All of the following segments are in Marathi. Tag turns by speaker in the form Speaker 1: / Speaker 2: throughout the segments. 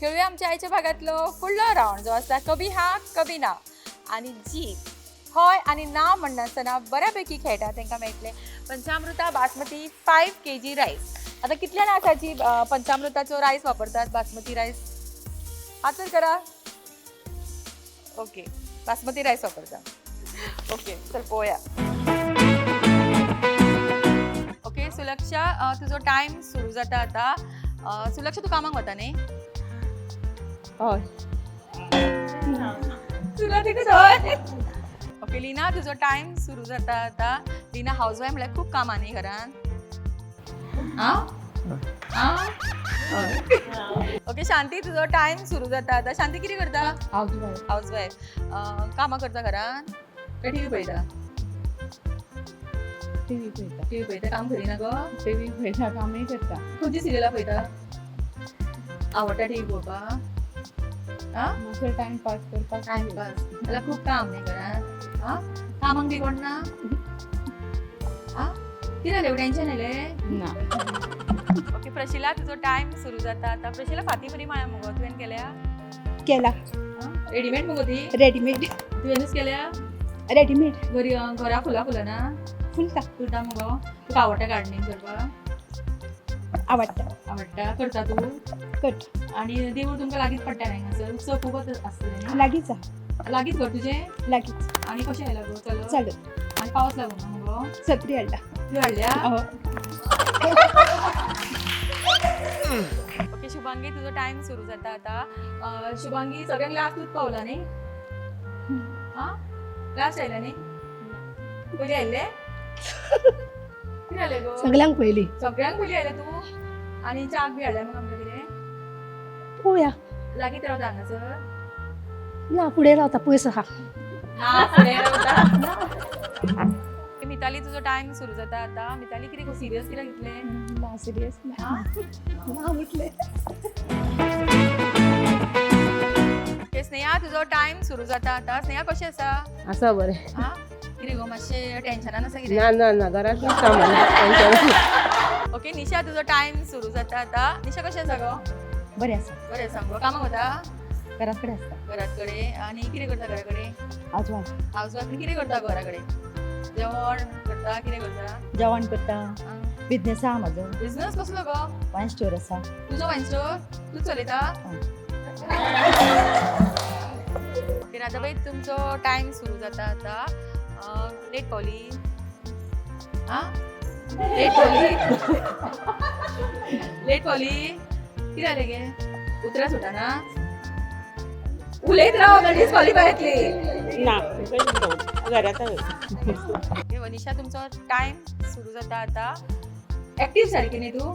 Speaker 1: खेळूया आमच्या आईच्या भागातलो फुडलो राऊंड जो आसा कभी हा कभी ना आणि जी हय आणि ना म्हणनासतना बऱ्यापैकी खेळटा तांकां मेळटले पंचामृता बासमती 5 kg रायस. आता कितल्या लाखाची पंचामृताचो रायस वापरतात बासमती रायस हात वर करा. ओके बासमती रायस वापरतात. ओके चल पळोवया. ओके सुलक्षा तुझो टाइम सुरू जाता आता. सुलक्षा तू कामाक वता न्ही?
Speaker 2: हय.
Speaker 1: तुला ते कसं? ओके लीना तुझो टाइम सुरू जाता आता. लीना हाऊसवाईफ म्हळ्यार खूप कामां न्ही घरान? ओके शांती तुझो टाइम सुरू जाता आता. शांती कितें करता? हाऊसवाईफ. कामां करता घरान काय टीव्ही पळयता? टीव्ही पळयता. काम करिना गो?
Speaker 2: टीव्ही पळयता कामय करता.
Speaker 1: खंयची सिरियलां पळयता? आवडटा टीव्ही पळोवपाक?
Speaker 2: मातसो टाइमपास करपाक.
Speaker 1: टाइमपास जाल्यार खूप काम न्ही घरान? कामाक बी कोण ना? कितें जालें टेन्शन आयलें?
Speaker 2: ना.
Speaker 1: ओके प्रशिला तुझो टाइम सुरू जाता आता. प्रशिला फाती बरी माळ्या मुगो तुवें केल्या?
Speaker 3: केला.
Speaker 1: रेडीमेड मुगो ती?
Speaker 3: रेडीमेड.
Speaker 1: तुवेंच केल्या?
Speaker 3: रेडीमेड.
Speaker 1: घरा फुला ना?
Speaker 3: फुलता.
Speaker 1: फुलता मुगो. तुका आवडटा गार्डनिंग करपाक?
Speaker 3: आवडटा.
Speaker 1: आवडटा. करता तू?
Speaker 3: कट.
Speaker 1: आणि देवूळ तुमकां लागींच पडटा न्ही हांगासर? उत्सव खूबच आसतले न्ही?
Speaker 3: लागीच.
Speaker 1: लागींच घर तुजें?
Speaker 3: लागीच.
Speaker 1: आणि कशें आयला गो चलो?
Speaker 3: चालू.
Speaker 1: आणि पावस लागून ना मुगो?
Speaker 3: सत्री हाडला.
Speaker 1: तू हाडल्या?
Speaker 3: हो.
Speaker 1: ओके शुभांगी तुझो टाइम सुरू जाता आता. शुभांगी सगळ्यांक लास्टूच पावला न्ही? लास्ट आयला न्ही? पयलीं आयल्ले? कितें जालें गो?
Speaker 3: सगळ्यांक पयली.
Speaker 1: सगळ्यांक पयलीं आयलें तूं? आनी च्याक बी हाडल्या मग आमकां कितें?
Speaker 3: पळोवया.
Speaker 1: लागीं रावता हांगासर?
Speaker 3: ना फुडें रावता पयस आहा.
Speaker 1: फुडें रावता. मिताली तुझो टाइम सुरू जाता आता. मिताली कितें सिरियस कित्याक घेतलें?
Speaker 3: ना सिरियस ना. ना म्हटले.
Speaker 1: स्नेहा तुझो टाइम सुरू जाता आता. स्नेहा कशी आसा?
Speaker 2: आसा बरें.
Speaker 1: कितें गो मातशें टेन्शनान आसा कितें?
Speaker 2: ना घरांत सामान.
Speaker 1: ओके निशा तुझो टाइम सुरू जाता आता. निशा कशी आसा गो?
Speaker 3: बरें आसा.
Speaker 1: बरें आसा गो. कामाक वता?
Speaker 3: घरा कडेन आसता.
Speaker 1: घरात कडेन. आनी कितें करता घरा कडेन?
Speaker 3: आजवान.
Speaker 1: हाऊसवाईफ कितें करता घरा कडेन? जेवण करता कितें करता?
Speaker 3: जेवण करता. बिझनेस आहा म्हाजो.
Speaker 1: बिझनेस कसलो गो?
Speaker 3: वायन स्टोर आसा.
Speaker 1: तुजो वायन स्टोर तूच चलयता? राधाबाई तुमचो टाइम सुरू जाता आता. लेट पावली? लेट पावली? लेट पावली? कितें जालें गे? उतरां सुटना? उलयत राव डिस्क्वॉलिफाय येतली.
Speaker 2: ना घरात.
Speaker 1: वनिशा तुमचो टाइम सुरू जाता आता. ऍक्टिव्ह सारकी न्ही तू?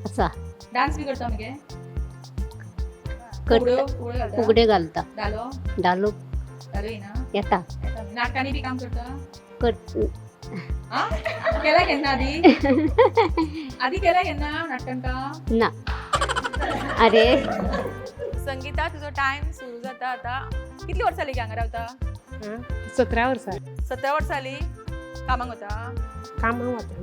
Speaker 3: आसा.
Speaker 1: डान्स बी करता मगे?
Speaker 3: करता.
Speaker 1: घालता?
Speaker 3: फुगड्यो घालता.
Speaker 1: धालो?
Speaker 3: धालो
Speaker 1: धालो येना?
Speaker 3: येता.
Speaker 1: नाटकांनी बी काम करता?
Speaker 3: कट.
Speaker 1: केला केन्ना आधी? आधी केला केन्ना नाटकां काम?
Speaker 3: ना. अरे
Speaker 1: संगीता तुझो टाइम सुरू जाता आता. कितली वर्सां जाली हांगा रावता?
Speaker 2: 17 वर्सां.
Speaker 1: 17 वर्सां जाली कामाक वता?
Speaker 2: कामां वता.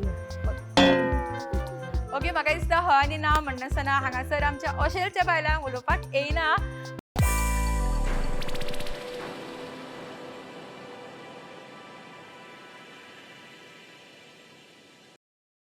Speaker 1: ओके म्हाका दिसता हय आनी ना म्हणनासतना हांगासर आमच्या अशेलच्या बायलांक उलोवपाक येयना